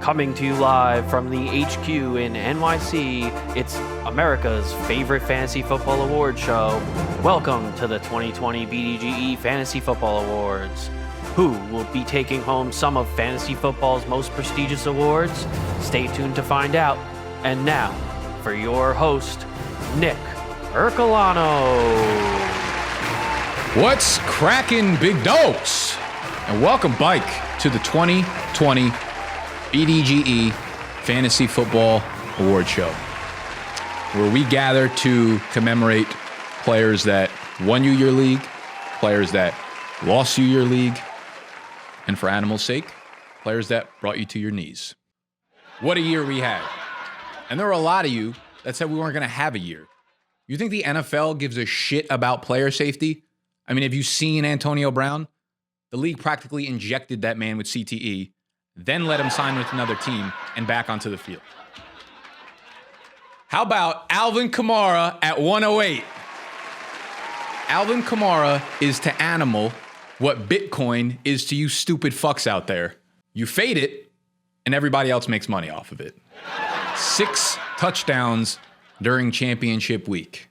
Coming to you live from the HQ in NYC, it's America's favorite fantasy football award show. Welcome to the 2020 BDGE Fantasy Football Awards. Who will be taking home some of fantasy football's most prestigious awards? Stay tuned to find out. And now, for your host, Nick Ercolano. What's cracking, big dogs? And welcome, Bike, to the 2020 BDGE Fantasy Football Award Show, where we gather to commemorate players that won you your league, players that lost you your league, and for animals' sake, players that brought you to your knees. What a year we had. And there were a lot of you that said we weren't going to have a year. You think the NFL gives a shit about player safety? I mean, have you seen Antonio Brown? The league practically injected that man with CTE, then let him sign with another team and back onto the field. How about Alvin Kamara at 108? Alvin Kamara is to animal what Bitcoin is to you stupid fucks out there. You fade it, and everybody else makes money off of it. 6 touchdowns during championship week.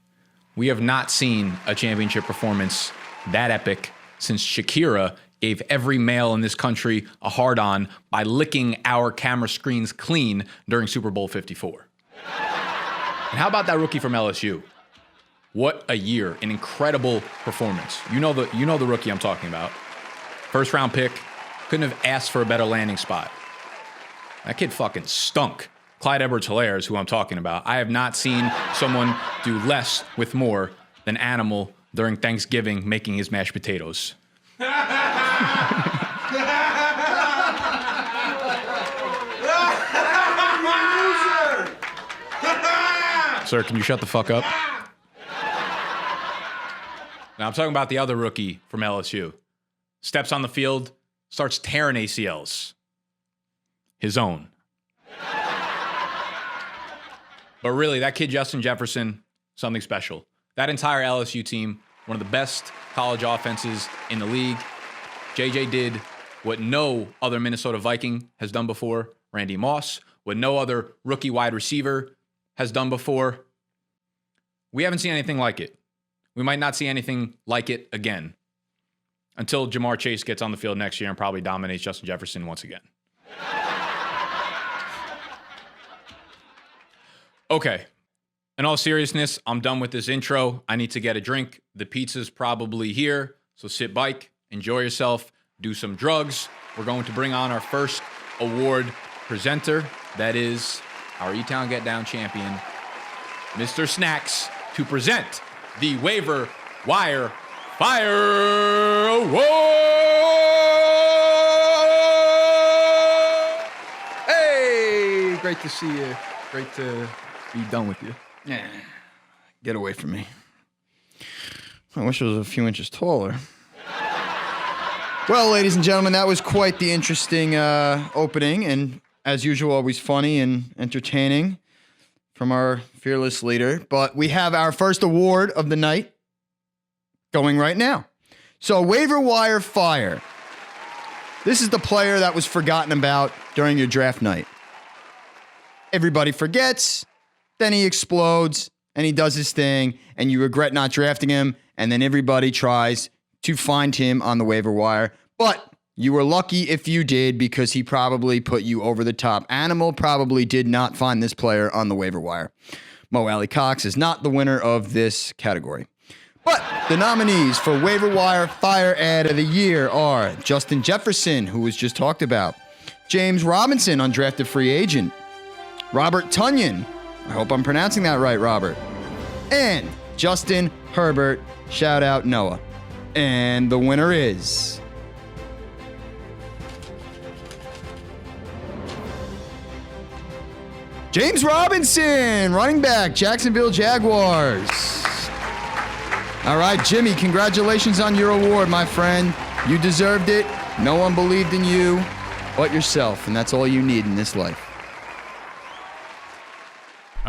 We have not seen a championship performance that epic since Shakira gave every male in this country a hard-on by licking our camera screens clean during Super Bowl 54. And how about that rookie from LSU? What a year, an incredible performance. You know the rookie I'm talking about. First round pick, couldn't have asked for a better landing spot. That kid fucking stunk. Clyde Edwards-Helaire is who I'm talking about. I have not seen someone do less with more than Animal during Thanksgiving making his mashed potatoes. Sir, can you shut the fuck up? Now, I'm talking about the other rookie from LSU. Steps on the field, starts tearing ACLs. His own. But really, that kid, Justin Jefferson, something special. That entire LSU team, one of the best college offenses in the league. JJ did what no other Minnesota Viking has done before, Randy Moss, what no other rookie wide receiver has done before. We haven't seen anything like it. We might not see anything like it again until Jamar Chase gets on the field next year and probably dominates Justin Jefferson once again. Okay, in all seriousness, I'm done with this intro. I need to get a drink. The pizza's probably here, so sit bike, enjoy yourself, do some drugs. We're going to bring on our first award presenter. That is our E-Town Get Down champion, Mr. Snacks, to present the Waiver Wire Fire Award! Hey, great to see you. Great to be done with you. Yeah, get away from me. I wish I was a few inches taller. Well, ladies and gentlemen, that was quite the interesting opening, and as usual, always funny and entertaining from our fearless leader. But we have our first award of the night going right now. So, Waiver Wire Fire. This is the player that was forgotten about during your draft night. Everybody forgets, then he explodes, and he does his thing, and you regret not drafting him, and then everybody tries to find him on the waiver wire. But you were lucky if you did, because he probably put you over the top. Animal probably did not find this player on the waiver wire. Mo Alley Cox is not the winner of this category. But the nominees for Waiver Wire Fire Ad of the Year are Justin Jefferson, who was just talked about, James Robinson, undrafted free agent, Robert Tonyan, I hope I'm pronouncing that right, Robert, and Justin Herbert, shout out Noah. And the winner is James Robinson, running back, Jacksonville Jaguars. All right, Jimmy, congratulations on your award, my friend. You deserved it. No one believed in you but yourself, and that's all you need in this life.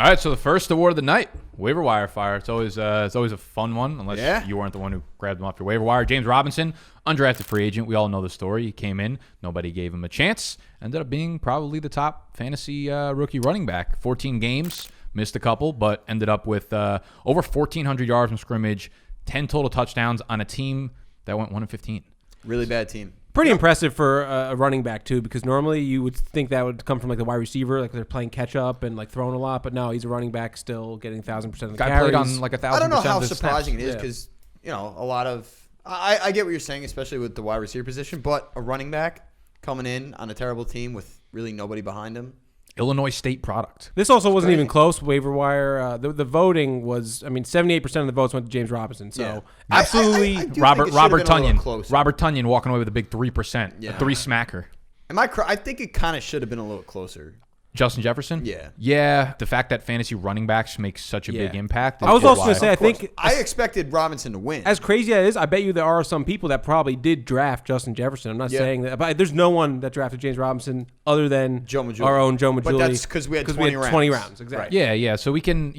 All right, so the first award of the night, waiver wire fire. It's always a fun one, unless you weren't the one who grabbed him off your waiver wire. James Robinson, undrafted free agent. We all know the story. He came in, nobody gave him a chance. Ended up being probably the top fantasy rookie running back. 14 games, missed a couple, but ended up with over 1,400 yards from scrimmage, 10 total touchdowns on a team that went 1-15. Really bad team. Pretty impressive for a running back, too, because normally you would think that would come from like the wide receiver, like they're playing catch up and like throwing a lot, but no, he's a running back still getting 1,000% of the Guy carries. played on like 1,000%. I don't know how of the surprising snaps. it is because, a lot of – I get what you're saying, especially with the wide receiver position, but a running back coming in on a terrible team with really nobody behind him. Illinois State product. This also wasn't even close. Waiver wire. The voting was, 78% of the votes went to James Robinson. So absolutely, I do Robert think it should have been a little Tunyon. closer. Robert Tunyon walking away with a big 3%, a 3-smacker. I think it kind of should have been a little closer. Justin Jefferson? Yeah. The fact that fantasy running backs make such a big impact. I was also going going to say, I think I expected Robinson to win. as crazy as it is, I bet you there are some people that probably did draft Justin Jefferson. I'm not saying that, but there's no one that drafted James Robinson other than our own Joe Majuli. But that's because we had 20 rounds. Exactly. Yeah. So we can,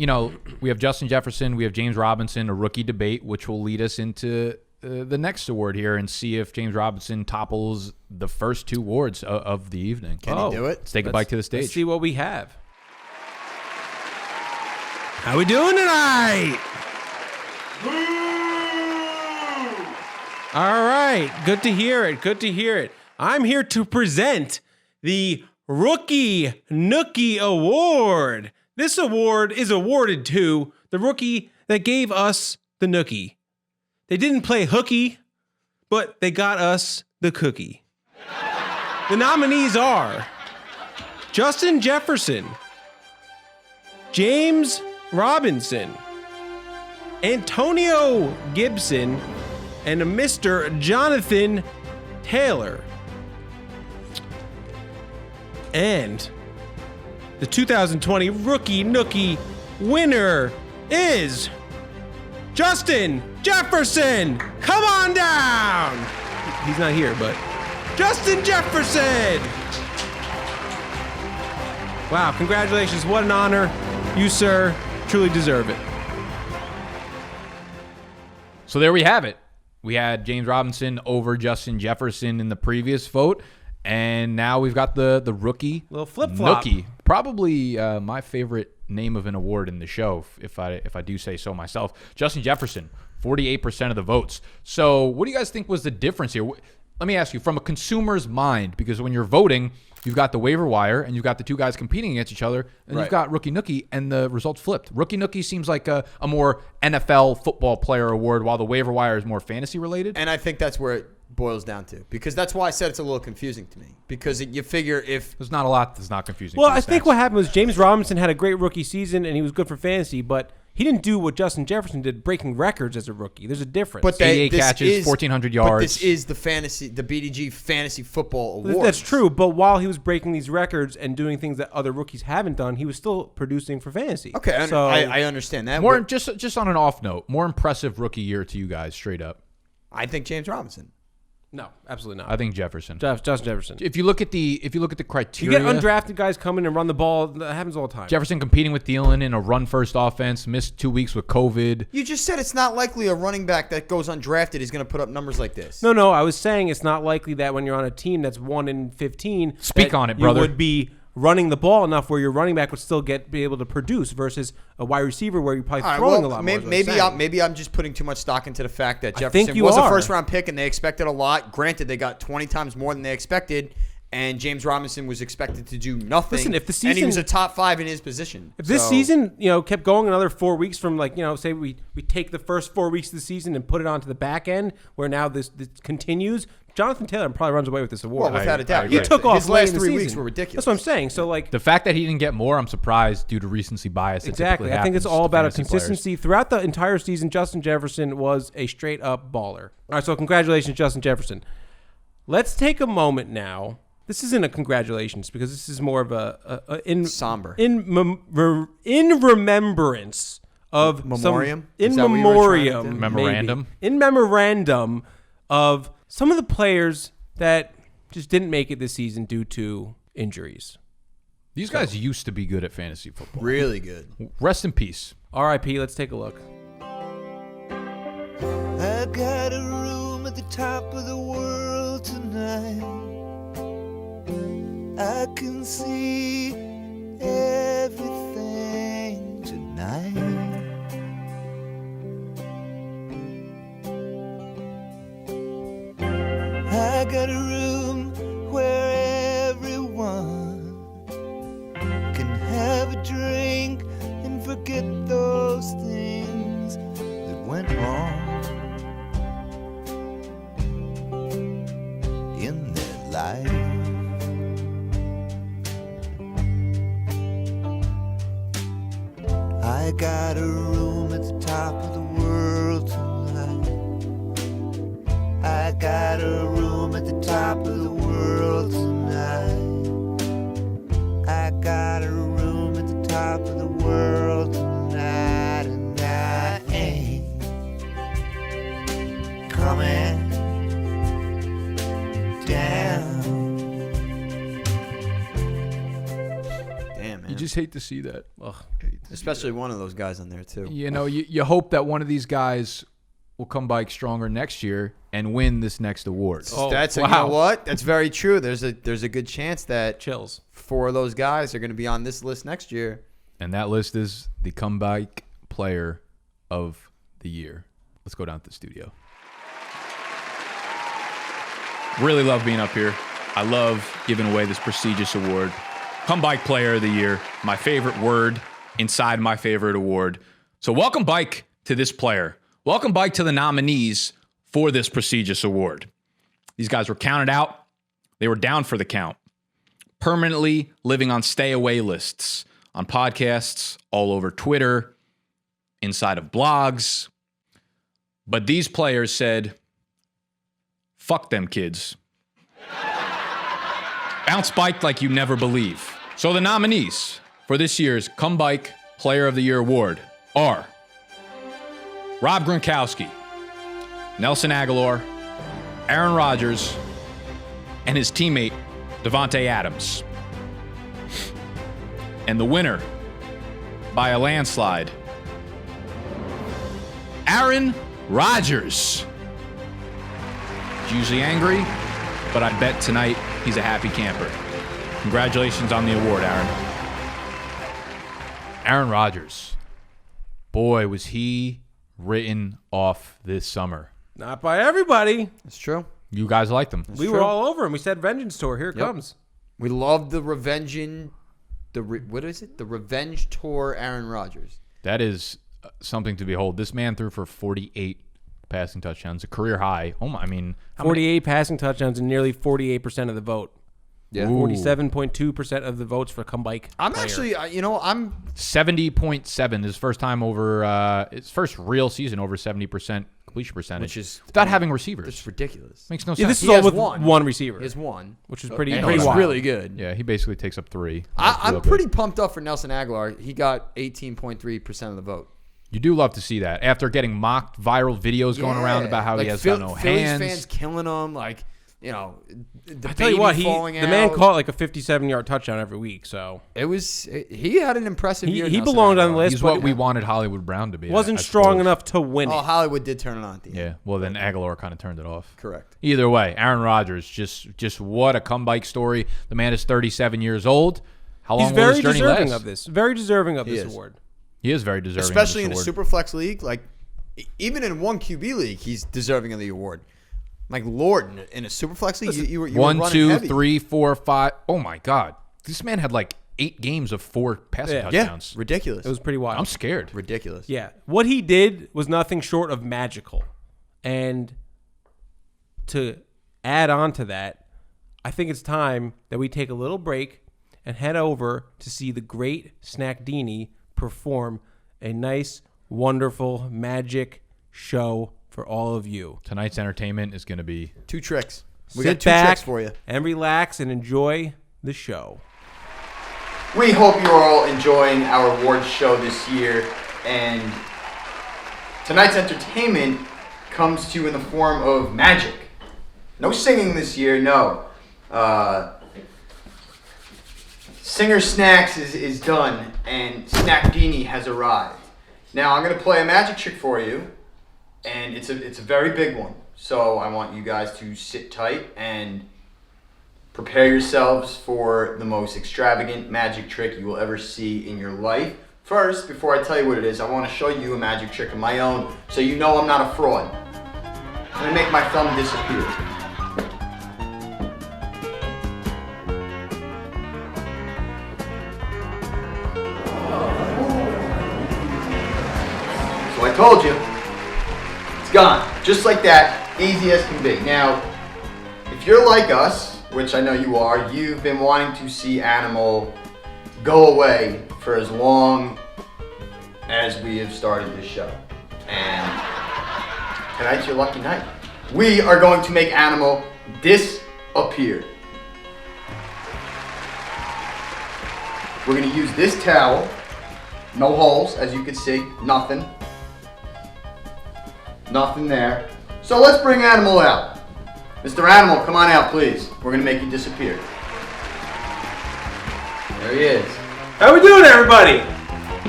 we have Justin Jefferson, we have James Robinson, a rookie debate, which will lead us into the next award here and see if James Robinson topples the first two awards of the evening. Can he do it? Let's take a bike to the stage. Let's see what we have. How we doing tonight? All right. Good to hear it. I'm here to present the Rookie Nookie Award. This award is awarded to the rookie that gave us the nookie. They didn't play hooky, but they got us the cookie. The nominees are Justin Jefferson, James Robinson, Antonio Gibson, and a Mr. Jonathan Taylor. And the 2020 Rookie Nookie winner is Justin Jefferson. Come on down. He's not here, but Justin Jefferson. Wow, congratulations. What an honor. You, sir, truly deserve it. So there we have it. We had James Robinson over Justin Jefferson in the previous vote, and now we've got the rookie Little flip-flop. Nookie. Probably my favorite name of an award in the show, if I do say so myself. Justin Jefferson, 48% of the votes. So what do you guys think was the difference here? Let me ask you, from a consumer's mind, because when you're voting, you've got the waiver wire and you've got the two guys competing against each other, and you've got Rookie Nookie, and the results flipped. Rookie Nookie seems like a more NFL football player award, while the waiver wire is more fantasy related. And I think that's where it boils down to, because that's why I said it's a little confusing to me, because you figure if There's not a lot that's not confusing. Well, to the I think stats. what happened was James Robinson had a great rookie season and he was good for fantasy, but he didn't do what Justin Jefferson did, breaking records as a rookie. There's a difference. But 88 catches, 1,400 yards. But this is the BDG Fantasy Football Award. That's true, but while he was breaking these records and doing things that other rookies haven't done, he was still producing for fantasy. Okay, I understand that. More just on an off note, more impressive rookie year to you guys, straight up. I think James Robinson. No, absolutely not. I think Jefferson. Justin Jefferson. If you look at the You criteria, get undrafted guys come in and run the ball. That happens all the time. Jefferson competing with Thielen in a run-first offense, missed 2 weeks with COVID. You just said it's not likely a running back that goes undrafted is going to put up numbers like this. No, I was saying it's not likely that when you're on a team that's 1-15, Speak that on it, brother. You would be running the ball enough where your running back would still be able to produce versus a wide receiver where you're probably throwing a lot more. Maybe I'm just putting too much stock into the fact that think Jefferson you was are. a first-round pick and they expected a lot. Granted, they got 20 times more than they expected, and James Robinson was expected to do nothing. Listen, if the season, and he was a top 5 in his position. If this season, kept going another 4 weeks from say we take the first 4 weeks of the season and put it onto the back end where now this continues, Jonathan Taylor probably runs away with this award. Well, without a doubt. He took off his last late in the 3 weeks season. were ridiculous. That's what I'm saying. So The fact that he didn't get more, I'm surprised due to recency bias. Exactly. I think it's all about a consistency. Throughout the entire season, Justin Jefferson was a straight-up baller. All right, so congratulations, Justin Jefferson. Let's take a moment now. This isn't a congratulations because this is more of somber. In remembrance of Memoriam? In Is that what you were trying to do? memoriam. Memorandum? Maybe. In memorandum of some of the players that just didn't make it this season due to injuries. These guys used to be good at fantasy football. Really good. Rest in peace. R.I.P. Let's take a look. I got a room at the top of the world tonight. I can see everything tonight. I got a room where everyone can have a drink and forget those things that went wrong in their life. I got a room at the top of the world tonight. I got a room at the top of the world tonight. I got a room at the top of the world tonight, and I ain't coming down. Damn, man. You just hate to see that. Especially one of those guys on there, too. You know, you hope that one of these guys will come back stronger next year and win this next award. You know what? That's very true. There's a good chance that Chills. 4 of those guys are going to be on this list next year. And that list is the comeback player of the year. Let's go down to the studio. Really love being up here. I love giving away this prestigious award. Comeback player of the year, my favorite word inside my favorite award. So welcome back to this player. Welcome back to the nominees for this prestigious award. These guys were counted out. They were down for the count. Permanently living on stay away lists, on podcasts, all over Twitter, inside of blogs. But these players said, fuck them kids. Bounce bike like you never believe. So the nominees for this year's Comeback Player of the Year award are Rob Gronkowski, Nelson Aguilar, Aaron Rodgers, and his teammate, Devontae Adams. And the winner, by a landslide, Aaron Rodgers. He's usually angry, but I bet tonight he's a happy camper. Congratulations on the award, Aaron. Aaron Rodgers. Boy, was he written off this summer. Not by everybody. That's true. You guys liked him. We were all over him. We said Vengeance Tour. Here it comes. We love the what is it? The Revenge Tour Aaron Rodgers. That is something to behold. This man threw for 48 passing touchdowns, a career high. Oh my, I mean, 48 passing touchdowns and nearly 48% of the vote. Yeah. 47.2% of the votes for comeback. I'm player. actually, I'm 70.7. His first time over, his first real season over 70% completion percentage. Which is without having receivers. It's ridiculous. Makes no Yeah, sense. this is He all has with one. one receiver, He has one. which is pretty And pretty he's wild. really good. Yeah, he basically takes up 3. I'm pretty pumped up for Nelson Aguilar. He got 18.3% of the vote. You do love to see that. After getting mocked viral videos going around about how he has got no Phillies hands. fans killing him, like, the I tell you what, falling the out. man caught like a 57-yard touchdown every week, so He had an impressive year. he Nelson belonged on the Aguilar. list. He's but what we wanted Hollywood Brown to be. wasn't I strong suppose. enough to win Oh, it. Hollywood did turn it on at the end. Yeah, well then Aguilar kind of turned it off. Correct. Either way, Aaron Rodgers, just what a comeback story. The man is 37 years old. How long He's will very his journey deserving last? of this. Very deserving of this is. award. He is very deserving, Especially of in a this award. super flex league, like even in one QB league, he's deserving of the award. Like Lord, in a super flex league, you were 1, running 2, heavy. 3, 4, 5. Oh my God, this man had like 8 games of 4 passing Yeah, touchdowns. ridiculous. It was pretty wild. I'm scared. ridiculous. Yeah. What he did was nothing short of magical. And to add on to that, I think it's time that we take a little break and head over to see the great Snack Dini perform a nice, wonderful magic show for all of you. Tonight's entertainment is going to be 2 tricks. We Sit got 2 back tricks for you. and relax and enjoy the show. We hope you are all enjoying our awards show this year, and tonight's entertainment comes to you in the form of magic. No singing this year, no. Singer Snacks is done, and Snackdini has arrived. Now I'm gonna play a magic trick for you, and it's a very big one. So I want you guys to sit tight and prepare yourselves for the most extravagant magic trick you will ever see in your life. First, before I tell you what it is, I want to show you a magic trick of my own, so you know I'm not a fraud. I'm gonna make my thumb disappear. So I told you, it's gone. Just like that, easy as can be. Now, if you're like us, which I know you are, you've been wanting to see Animal go away for as long as we have started this show. And tonight's your lucky night. We are going to make Animal disappear. We're going to use this towel. No holes, as you can see. Nothing. Nothing there. So let's bring Animal out. Mr. Animal, come on out, please. We're going to make you disappear. There he is. How we doing, everybody?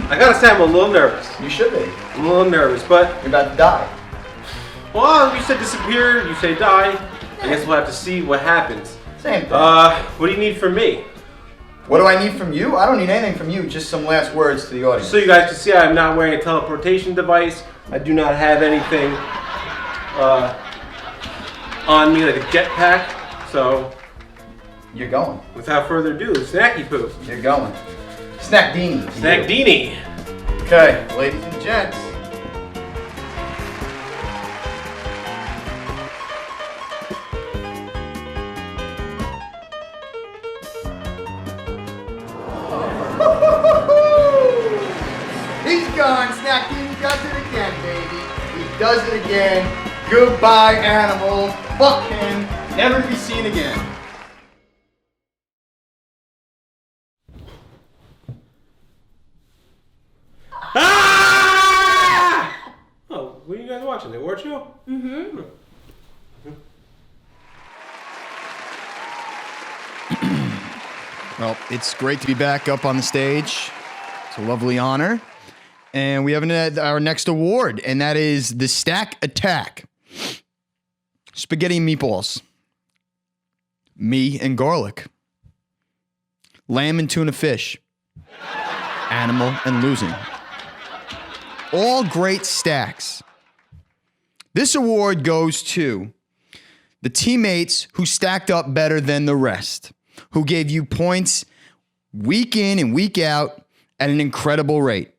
I gotta say, I'm a little nervous. You should be. I'm a little nervous, but You're about to die. well, you said disappear, you say die. I guess we'll have to see what happens. Same thing. What do you need from me? What do I need from you? I don't need anything from you. Just some last words to the audience. So you guys can see I'm not wearing a teleportation device. I do not have anything on me like a jetpack. So You're going. without further ado, snacky poo. You're going. Snackdini. Snackdini. Okay, ladies and gents. He's gone. Snackdini does it again, baby. He does it again. Goodbye, Animal. Fuck him. Never to be seen again. Ah! Oh, what are you guys watching? The award show? Mm-hmm. Well, it's great to be back up on the stage. It's a lovely honor. And we have our next award, and that is the Stack Attack. Spaghetti and meatballs. Me and garlic. Lamb and tuna fish. Animal and losing. All great stacks. This award goes to the teammates who stacked up better than the rest, who gave you points week in and week out at an incredible rate.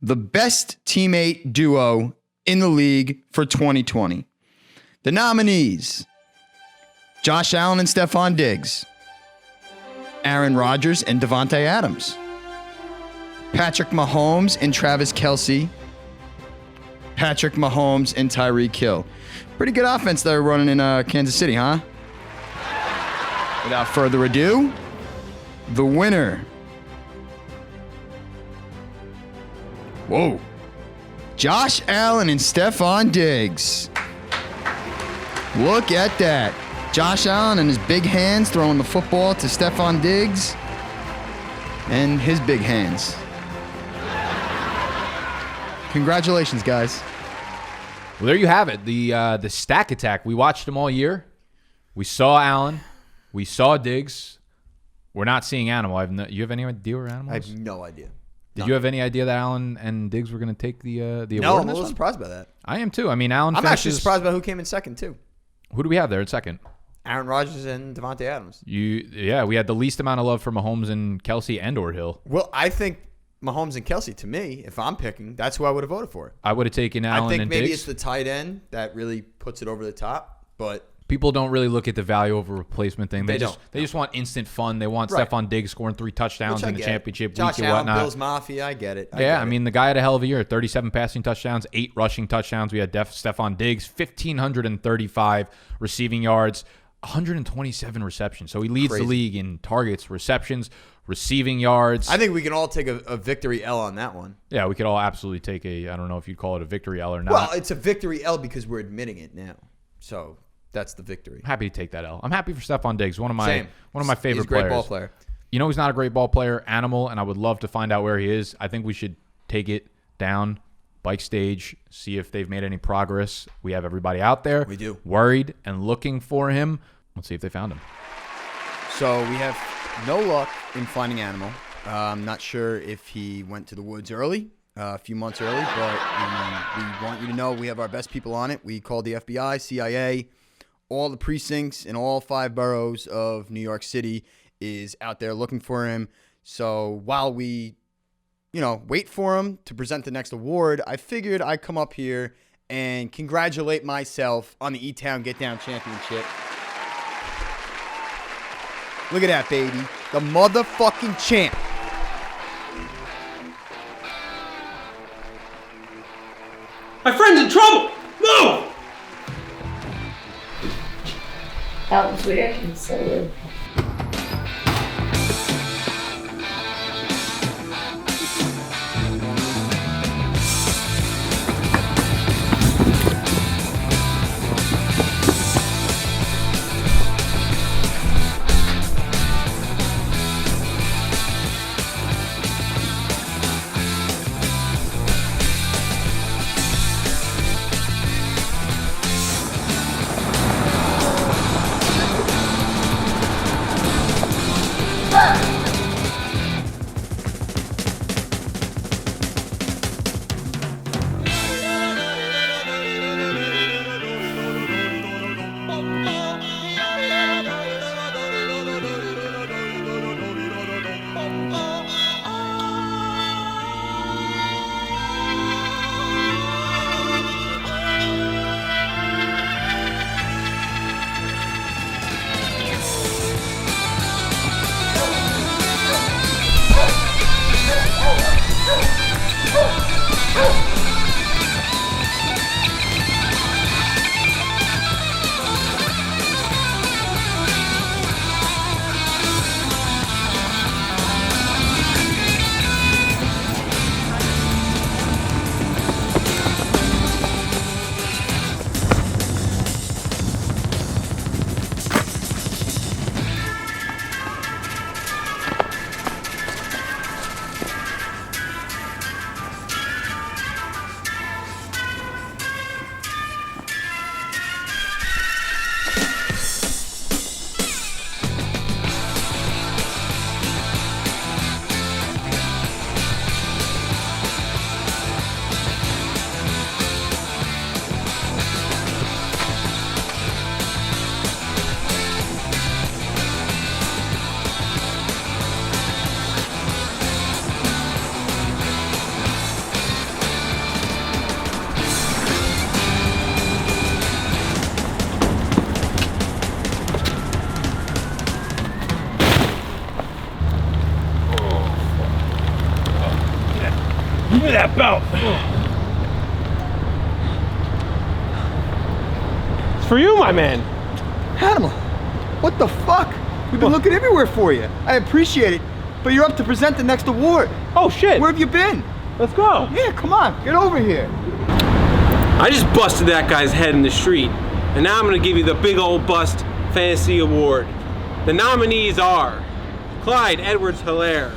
The best teammate duo in the league for 2020. The nominees: Josh Allen and Stephon Diggs, Aaron Rodgers and Devontae Adams, Patrick Mahomes and Travis Kelce, Patrick Mahomes and Tyreek Hill. Pretty good offense they're running in Kansas City, huh? Without further ado, the winner. Whoa. Josh Allen and Stephon Diggs. Look at that. Josh Allen and his big hands throwing the football to Stephon Diggs and his big hands. Congratulations, guys. Well, there you have it. The stack attack. We watched them all year. We saw Allen. We saw Diggs. We're not seeing Animal. You have any idea where Animal I is? have no idea. Did you have any idea that Allen and Diggs were going to take the award? No, I'm in a this little one? surprised by that. I am too. I mean, Allen I'm finishes. actually surprised by who came in second, too. Who do we have there at second? Aaron Rodgers and Devontae Adams. Yeah, we had the least amount of love for Mahomes and Kelce and or Hill. Well, I think Mahomes and Kelce, to me, if I'm picking, that's who I would have voted for. I would have taken Allen I think and maybe Diggs. it's the tight end that really puts it over the top, but People don't really look at the value over replacement thing. They don't. just want instant fun. They want Right. Stephon Diggs scoring 3 touchdowns which I in the get. championship Josh week and Allen, whatnot. Bills Mafia, I get it. I mean, the guy had a hell of a year. 37 passing touchdowns, 8 rushing touchdowns. We had Stephon Diggs, 1,535 receiving yards, 127 receptions. So he leads Crazy. the league in targets, receptions, receiving yards. I think we can all take a victory L on that one. Yeah, we could all absolutely take I don't know if you'd call it a victory L or not. Well, it's a victory L because we're admitting it now. So that's the victory. I'm happy to take that L. I'm happy for Stephon Diggs, one of my Same. favorite He's a great players. ball player. You know he's not a great ball player, Animal, and I would love to find out where he is. I think we should take it down, bike stage, see if they've made any progress. We have everybody out there. We do. Worried and looking for him. Let's see if they found him. So we have no luck in finding Animal. I'm not sure if he went to the woods early, a few months early, but we want you to know we have our best people on it. We called the FBI, CIA, all the precincts in all 5 boroughs of New York City is out there looking for him. So while we, wait for him to present the next award, I figured I'd come up here and congratulate myself on the E-Town Get Down Championship. Look at that, baby. The motherfucking champ. My friend's in trouble! No! That was weird and so weird. Give me that belt. It's for you, my man. Animal, what the fuck? We've been looking everywhere for you. I appreciate it, but you're up to present the next award. Oh, shit. Where have you been? Let's go. Yeah, come on, get over here. I just busted that guy's head in the street, and now I'm gonna give you the Big Old Bust Fantasy Award. The nominees are Clyde Edwards-Helaire,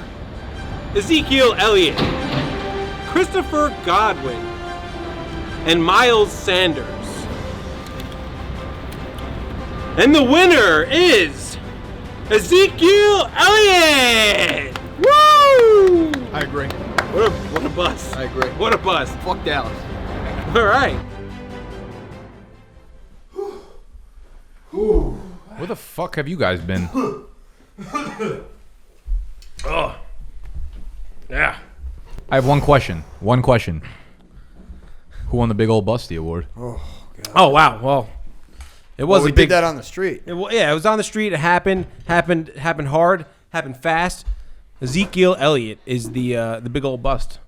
Ezekiel Elliott, Christopher Godwin, and Miles Sanders. And the winner is Ezekiel Elliott! Woo! I agree. What a bust. I agree. What a bust. Fuck Dallas. All right. Where the fuck have you guys been? Oh. Yeah. I have one question. One question. Who won the Big Old Busty Award? Oh, wow. Well, it was we a big. did that on the street. It was on the street. It happened hard, happened fast. Ezekiel Elliott is the Big Old Bust.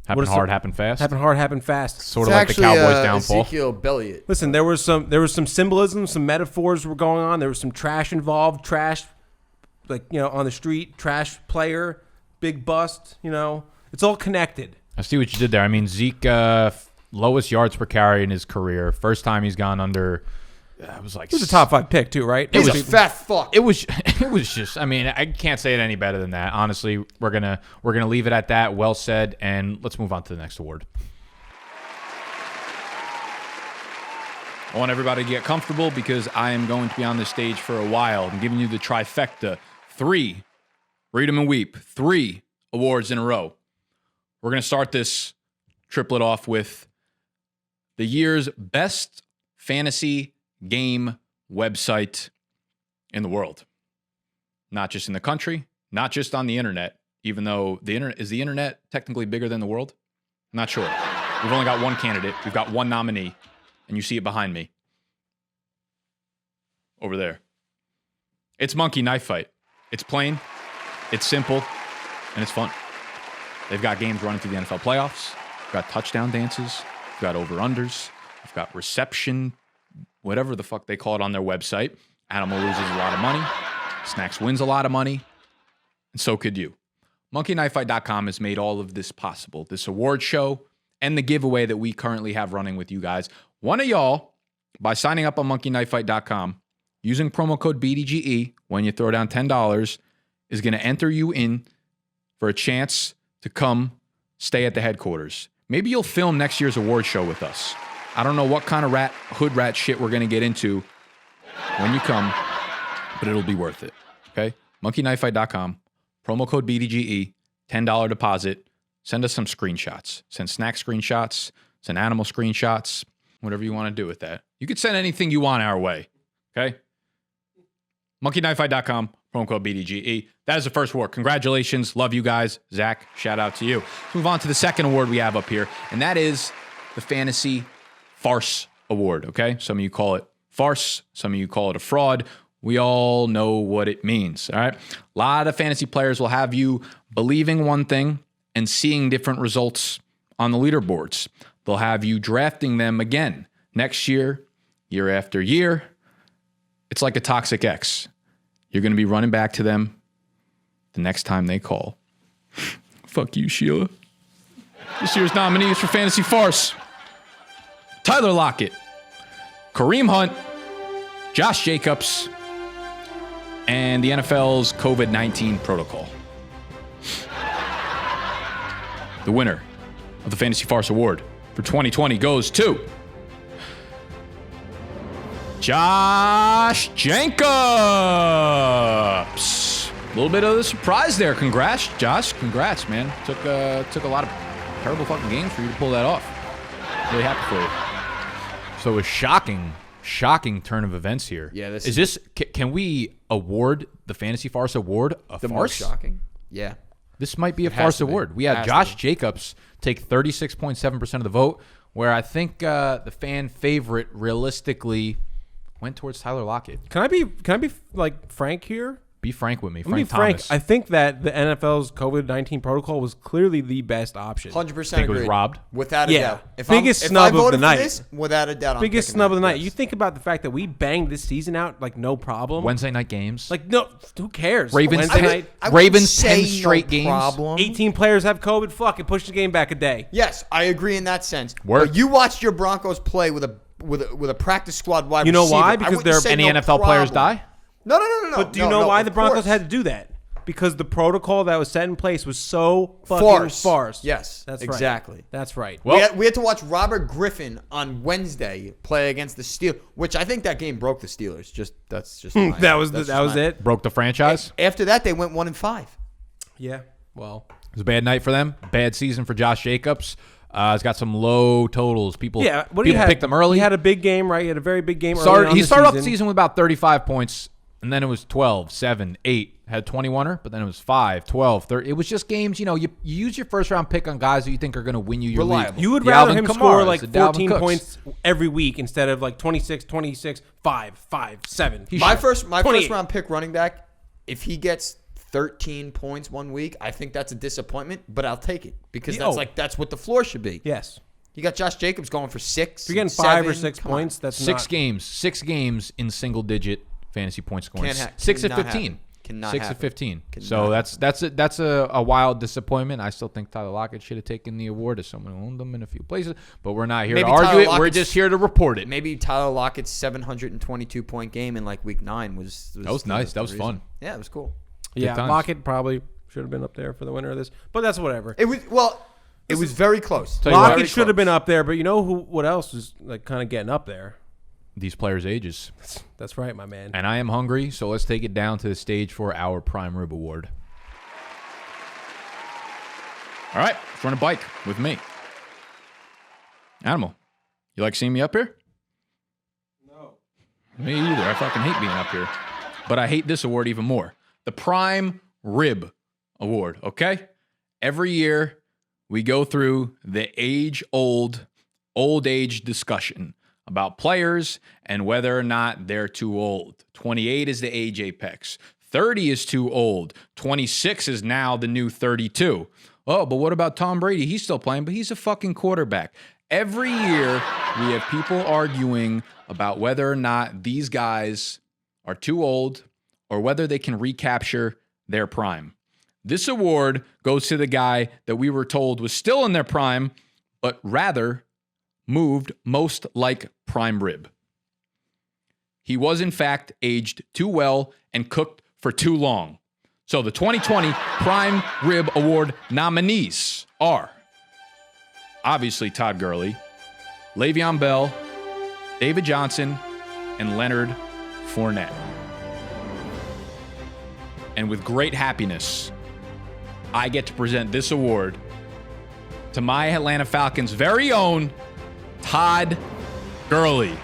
Happened hard, happened fast? Happened hard, happened fast. Sort of like the Cowboys' downfall. Ezekiel Elliott. Listen, there was some symbolism, some metaphors were going on. There was some trash involved. Trash, on the street. Trash player, big bust. It's all connected. I see what you did there. I mean, Zeke, lowest yards per carry in his career. First time he's gone under it was like He was a top 5 pick too, right? He's a fat fuck. It was just. I mean, I can't say it any better than that. Honestly, we're gonna leave it at that. Well said, and let's move on to the next award. I want everybody to get comfortable because I am going to be on this stage for a while. I'm giving you the trifecta. 3, read 'em and weep. 3 awards in a row. We're going to start this triplet off with the year's best fantasy game website in the world. Not just in the country, not just on the internet, even though the internet technically bigger than the world? I'm not sure. We've only got one candidate. We've got one nominee. And you see it behind me. Over there. It's Monkey Knife Fight. It's plain, it's simple, and it's fun. They've got games running through the NFL playoffs. We've got touchdown dances. We've got over-unders. We've got reception, whatever the fuck they call it on their website. Animal loses a lot of money. Snacks wins a lot of money. And so could you. MonkeyKnifeFight.com has made all of this possible. This award show and the giveaway that we currently have running with you guys. One of y'all, by signing up on MonkeyKnifeFight.com, using promo code BDGE when you throw down $10, is going to enter you in for a chance to come stay at the headquarters. Maybe you'll film next year's award show with us. I don't know what kind of hood rat shit we're going to get into when you come, but it'll be worth it. Okay? MonkeyKnifeFight.com, promo code BDGE, $10 deposit. Send us some screenshots. Send snack screenshots, send animal screenshots, whatever you want to do with that. You can send anything you want our way. Okay? MonkeyKnifeFight.com, promo code BDGE. That is the first award. Congratulations. Love you guys. Zach, shout out to you. Let's move on to the second award we have up here, and that is the Fantasy Farce Award, okay? Some of you call it farce. Some of you call it a fraud. We all know what it means, all right? A lot of fantasy players will have you believing one thing and seeing different results on the leaderboards. They'll have you drafting them again next year, year after year. It's like a toxic ex. You're going to be running back to them the next time they call. Fuck you, Sheila. This year's nominees for Fantasy Farce: Tyler Lockett, Kareem Hunt, Josh Jacobs, and the NFL's COVID-19 protocol. The winner of the Fantasy Farce Award for 2020 goes to Josh Jacobs. A little bit of a surprise there. Congrats, Josh. Congrats, man. Took a lot of terrible fucking games for you to pull that off. Really happy for you. So a shocking turn of events here. Yeah, is this? Can we award the Fantasy Farce Award a The farce? most shocking. Yeah. This might be a It has farce to be. award. We had Josh Jacobs take 36.7% of the vote, where I think the fan favorite realistically went towards Tyler Lockett. Can I be like frank here? Be frank with me, Let me Frank be frank. Thomas. I think that the NFL's COVID-19 protocol was clearly the best option. 100% think it was agreed. robbed? Without a Yeah. doubt. Biggest if snub I of the voted for night. this, without a doubt, I'm Biggest picking snub that. of the night. Yes. You think about the fact that we banged this season out like no problem. Wednesday night games. Like no, who cares? Ravens Wednesday night. I wouldn't Ravens say 10 straight games. Problem. 18 players have COVID. Fuck it, push the game back a day. Yes, I agree in that sense. Word. But you watched your Broncos play with a practice squad wide You know receiver. why? I Because wouldn't they're- say Any no NFL players problem. die? No. But do you No, know no, why of the Broncos course. had to do that? Because the protocol that was set in place was so fucking farce. Yes, That's right. exactly. That's right. Well- we had to watch Robert Griffin on Wednesday play against the Steelers, which I think that game broke the Steelers. That's just my- that was that's that just was my- it. Broke the franchise. After that, they went 1-5. Yeah. Well. It was a bad night for them. Bad season for Josh Jacobs. He's got some low totals. People picked them early. He had a big game, right? He had a very big game. He early started off the season with about 35 points, and then it was 12, 7, 8. Had 21er, but then it was 5, 12, 30. It was just games, you use your first round pick on guys that you think are going to win you your Reliable. league. You would The rather Alvin him score Kamaras, like the Dalvin 14 Cooks. points every week instead of like 26, 26, 5, 5, 7. My first 28. round pick running back, if he gets 13 points one week, I think that's a disappointment, but I'll take it because that's what the floor should be. Yes. You got Josh Jacobs going for 6. If you're getting 5 or 6 points, that's Six not. games. 6 games in single digit fantasy point scoring. Can't 6 at cannot 15. happen. Cannot 6 of happen. 15. Cannot So that's a wild disappointment. I still think Tyler Lockett should have taken the award as someone who owned them in a few places, but we're not here Maybe to argue Tyler it. We're Lockett's- just here to report it. Maybe Tyler Lockett's 722-point game in like week 9 was That was nice. That was fun. Yeah, it was cool. Yeah, times. Lockett probably should have been up there for the winner of this, but that's whatever. It was very close. Tell you what, Lockett should have been up there, but you know what else was like kind of getting up there? These players' ages. That's right, my man. And I am hungry, so let's take it down to the stage for our Prime Rib Award. All right, let's run a bike with me. Animal, you like seeing me up here? No. Me either. I fucking hate being up here. But I hate this award even more. The Prime Rib Award, okay? Every year, we go through the age-old, old-age discussion about players and whether or not they're too old. 28 is the age apex. 30 is too old. 26 is now the new 32. Oh, but what about Tom Brady? He's still playing, but he's a fucking quarterback. Every year, we have people arguing about whether or not these guys are too old or whether they can recapture their prime. This award goes to the guy that we were told was still in their prime, but rather moved most like prime rib. He was, in fact, aged too well and cooked for too long. So the 2020 Prime Rib Award nominees are obviously Todd Gurley, Le'Veon Bell, David Johnson, and Leonard Fournette. And with great happiness, I get to present this award to my Atlanta Falcons' very own Todd Gurley.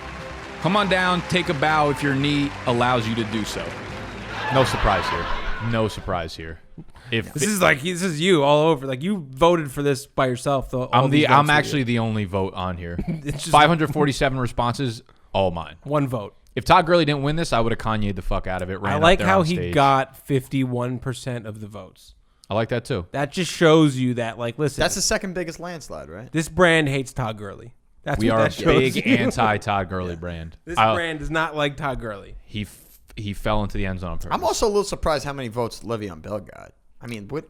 Come on down, take a bow if your knee allows you to do so. No surprise here. No surprise here. If This is you all over. Like you voted for this by yourself. I'm actually the only vote on here. It's just 547 responses, all mine. one vote. If Todd Gurley didn't win this, I would have Kanye'd the fuck out of it. I Ran like up there how on he stage. got 51% of the votes. I like that too. That just shows you that, like, listen, That's the second biggest landslide, right? this brand hates Todd Gurley. That's We what are a that shows big you. anti-Todd Gurley brand. This brand does not like Todd Gurley. He fell into the end zone on purpose. I'm also a little surprised how many votes Le'Veon Bell got. I mean, what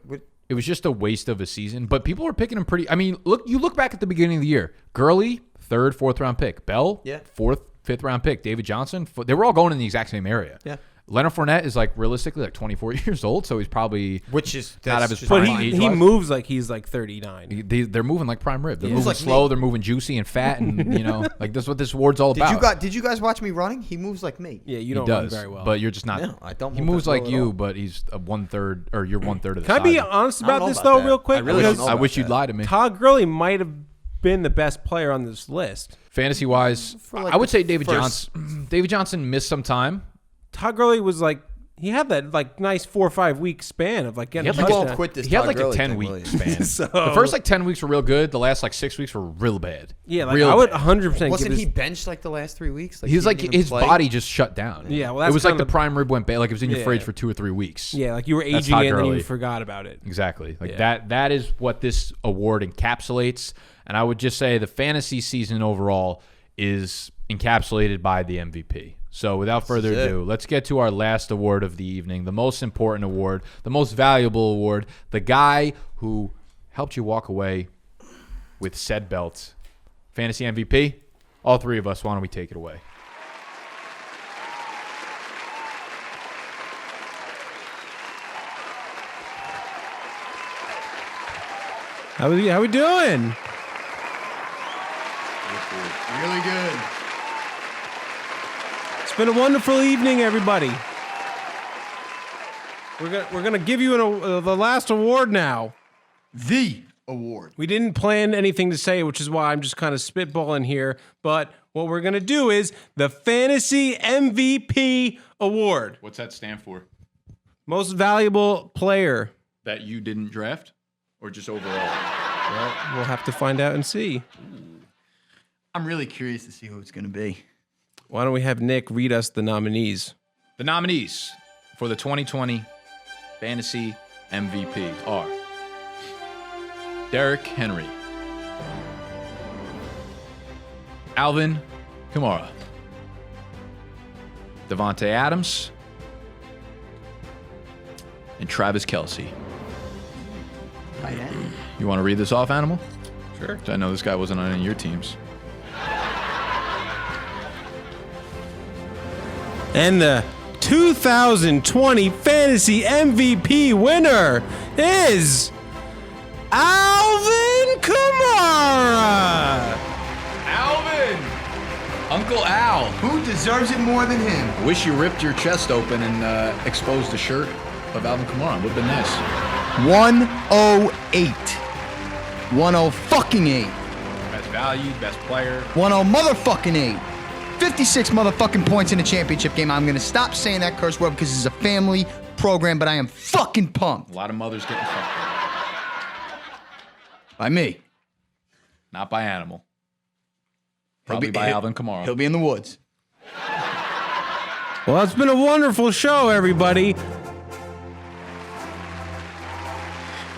It was just a waste of a season, but people were picking him pretty. I mean, look back at the beginning of the year. Gurley, 3rd, 4th round pick. Bell, Yeah. 4th, 5th round pick. David Johnson, they were all going in the exact same area. Yeah. Leonard Fournette is like realistically like 24 years old, so he's probably which is not that's of his just prime But age. he moves like he's like 39. They're moving like prime rib. They're He moving moves like slow. me. They're moving juicy and fat, and like that's what this award's all about. Did you guys watch me running? He moves like me. Yeah, you He don't run does, very well. but you're just not. No, I don't He move moves that like well at you, all. but he's a 1/3, or you're 1/3 of the Can I size. be honest I don't about know this, about though, that. real quick? I really don't Because know I wish about you'd that. lie to me. Todd Gurley might have been the best player on this list. Fantasy wise, like I would the say David first- Johnson. David Johnson missed some time. Todd Gurley was like, he had that like nice 4 or 5 week span of like getting He a had, You like, won't touchdown. quit this. He had Todd like a Gurley 10-week thing, will you? span. So- The first like 10 weeks were real good. The last like 6 weeks were real bad. Yeah, like Real I would bad. 100% Wasn't give he this, benched like the last 3 weeks? He was like didn't even his play? body just shut down. Yeah, well, it that's was like kind the of- prime rib went bad. Like it was in your Yeah. fridge for 2 or 3 weeks. Yeah, like you were That's aging Todd it and then Gurley. you forgot about it. Exactly. Like Yeah. that is what this award encapsulates. And I would just say the fantasy season overall is encapsulated by the MVP. So without further ado, let's get to our last award of the evening, the most important award, the most valuable award, the guy who helped you walk away with said belt. Fantasy MVP, all three of us, why don't we take it away? How we doing? Really good. It's been a wonderful evening, everybody. We're gonna give you the last award now. The award. We didn't plan anything to say, which is why I'm just kind of spitballing here. But what we're gonna do is the Fantasy MVP Award, What's that stand for? Most Valuable Player. That you didn't draft? Or just overall? Well, we'll have to find out and see. I'm really curious to see who it's going to be. Why don't we have Nick read us the nominees? The nominees for the 2020 Fantasy MVP are Derrick Henry, Alvin Kamara, Devontae Adams, and Travis Kelce. Tight end. You want to read this off, Animal? Sure. I know this guy wasn't on any of your teams. And the 2020 Fantasy MVP winner is Alvin Kamara. Alvin! Uncle Al. Who deserves it more than him? Wish you ripped your chest open and exposed a shirt of Alvin Kamara. Would have been nice. 108. 10 fucking 8. Best value, best player. 10 motherfucking 8. 56 motherfucking points in a championship game. I'm gonna stop saying that curse word because it's a family program, but I am fucking pumped. A lot of mothers getting fucked. By me. Not by Animal. Probably by Alvin Kamara. He'll be in the woods. Well, it's been a wonderful show, everybody.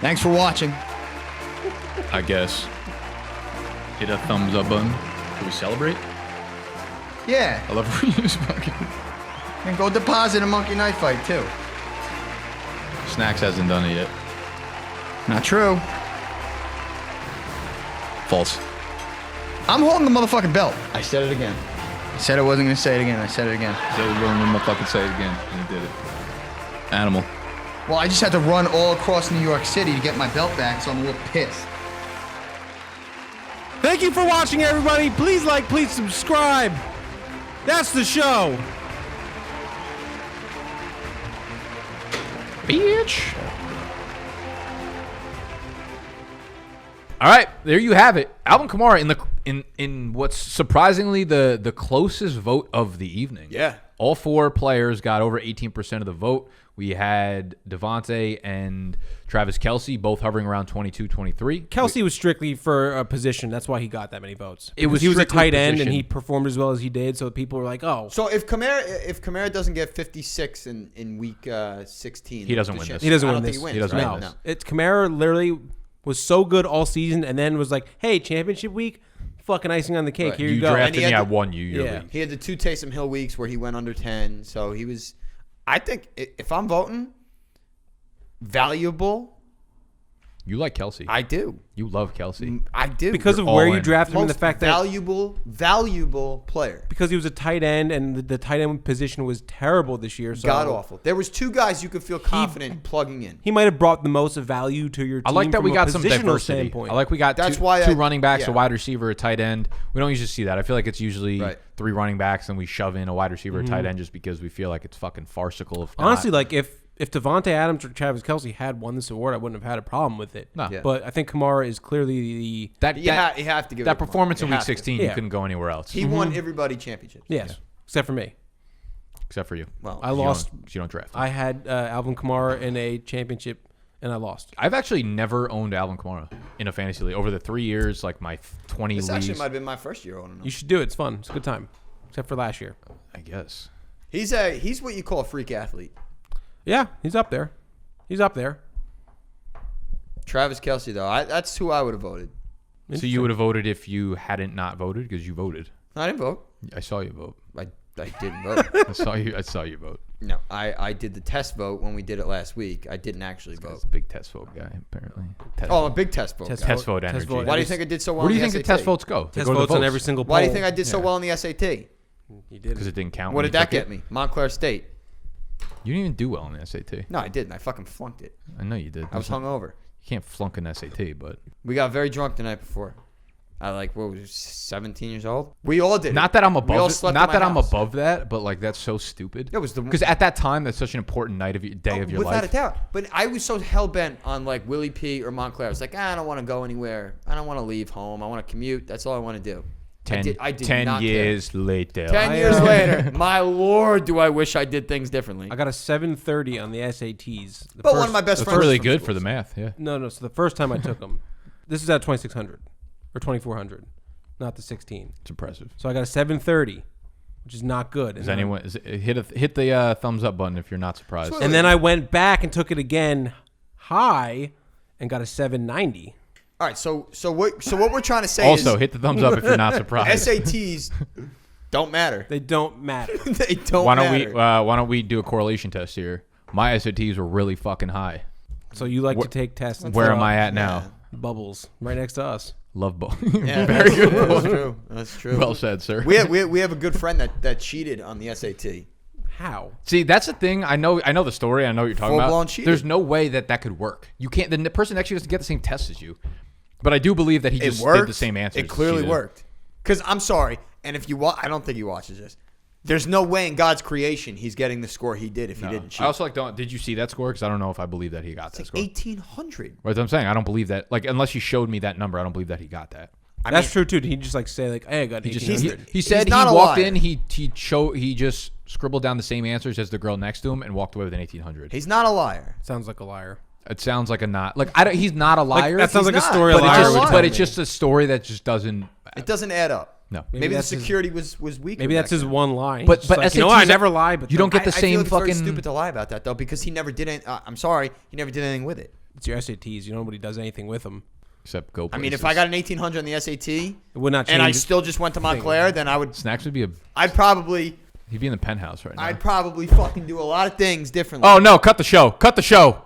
Thanks for watching. I guess. Hit a thumbs up button. Can we celebrate? Yeah. I love when you use fucking... And go deposit a monkey knife fight too. Snacks hasn't done it yet. Not true. False. I'm holding the motherfucking belt. I said it again. I said I wasn't gonna say it again. I said it again. So we're gonna fucking say it again, and he did it. Animal. Well, I just had to run all across New York City to get my belt back, so I'm a little pissed. Thank you for watching, everybody. Please like, please subscribe. That's the show. Bitch. All right, there you have it. Alvin Kamara in what's surprisingly the closest vote of the evening. Yeah. All four players got over 18% of the vote. We had Devontae and Travis Kelce both hovering around 22, 23. Kelsey was strictly for a position. That's why he got that many votes. It was He was a strictly tight end, position. and he performed as well as he did. So people were like, "Oh, So if Kamara doesn't get 56 in week 16, He doesn't win this. he doesn't I win don't this." think he wins. He doesn't right? win No, this. it's Kamara literally was so good all season, and then was like, "Hey, championship week, fucking icing on the cake. Right. Here You you go." drafted And he me, had I to- won you your Yeah. league. He had the 2 Taysom Hill weeks where he went under 10. So he was, I think, if I'm voting, valuable. You like Kelce. I do. You love Kelce. I do. because of You're where all you in. drafted him, and most the fact that valuable player. because he was a tight end, and the tight end position was terrible this year. So God awful. There was 2 guys you could feel confident plugging in. He might have brought the most of value to your team. I like that from we a got some positional diversity. standpoint. I like we got That's two, why two I- running backs, a yeah. wide receiver, a tight end. We don't usually see that. I feel like it's usually Right. 3 running backs and we shove in a wide receiver, a tight end, just because we feel like it's fucking farcical. If not. Honestly, like if Devontae Adams or Travis Kelce had won this award, I wouldn't have had a problem with it. No. Yeah. But I think Kamara is clearly the that You have to give that it to him. performance in You week have to. 16, you Yeah. couldn't go anywhere else, He won everybody championships. yes, except for me. except for you. Well, I lost. You don't draft. I had Alvin Kamara in a championship, and I lost. I've actually never owned Alvin Kamara in a fantasy league over the 3 years, like my 20 this leagues. actually might have been my first year owning him. You should do it. It's fun. It's a good time, except for last year. I guess. He's what you call a freak athlete. Yeah, he's up there. He's up there. Travis Kelce, though, that's who I would have voted. So you would have voted if you hadn't not voted because you voted. I didn't vote. I saw you vote. I didn't vote. I saw you vote. No, I did the test vote when we did it last week. I didn't actually vote. He's a big test vote guy, apparently. Oh, I'm a big test vote. Test guy. Test vote energy. vote. Why do you think I did so well? Where do on you think the SAT? test votes go? They Test go to the votes on votes. every single poll. Why do you think I did so well on the SAT? You did. Because it didn't count. What when did you that took get it? me? Montclair State. You didn't even do well on the SAT. No, I didn't. I fucking flunked it. I know you did. I was hungover. You can't flunk an SAT, but We got very drunk the night before. I what was it, 17 years old? We all did. not that I'm We all above. slept Not in my that I'm house. above that, but like that's so stupid. It was the because at that time that's such an important night of your day of your without life. a doubt. But I was so hell bent on like Willie P or Montclair. I was like, I don't want to go anywhere. I don't want to leave home. I want to commute. That's all I want to do. I did 10 not years later. 10 years later, my lord, do I wish I did things differently. I got a 730 on the SATs. But one of my best That's friends really from good school. for the math. Yeah. No. So the first time I took them, this is at 2600 or 2400, not the 16. It's impressive. So I got a 730, which is not good. Is anyone hit the thumbs up button if you're not surprised? And then I went back and took it again high and got a 790. All right, so what we're trying to say Also, is hit the thumbs up if you're not surprised. SATs don't matter. They don't matter. They don't Why matter. don't we do a correlation test here? My SATs were really fucking high. So you like to take tests and Where throw am I out at now? Bubbles right next to us. Love both. Yeah, Very that's good. true. That's point. true. That's true. Well said, sir. We have a good friend that cheated on the SAT. How? See, that's the thing. I know the story. I know what you're talking Full-blown about. cheating. There's no way that could work. You can't. The person actually doesn't get the same test as you. But I do believe that he It just worked. did the same answers. It clearly worked. Because I'm sorry, and if you I don't think he watches this. There's no way in God's creation he's getting the score he did if he didn't cheat. I also did you see that score? Because I don't know if I believe that he got that It's score. like 1,800. Right, that's what I'm saying. I don't believe that. Like, unless you showed me that number, I don't believe that he got that. That's true too. Did he just like say like, "Hey, I got He just 1800." he said He's not he a walked liar. in. He just scribbled down the same answers as the girl next to him and walked away with an 1800. He's not a liar. Sounds like a liar. It sounds like a not like he's not a liar. That sounds like He's a not, story a but it's liar just- would but tell but it's me. just a story that just doesn't. It doesn't add up. No. Maybe the that's his- security was weak. Maybe that's his one lie. But- He's but like, SATs I never lie. But you don't get the I same feel like it's very fucking. stupid to lie about that though because he never did it. I'm sorry, he never did anything with it. It's your SATs. You know nobody does anything with them. Except go. I mean, if places. I got an 1,800 on the SAT It would not change. and I it. still just went to Montclair, then I would. Snacks would be I'd probably he'd be in the penthouse right now. fucking do a lot of things differently. Oh no! Cut the show! Cut the show!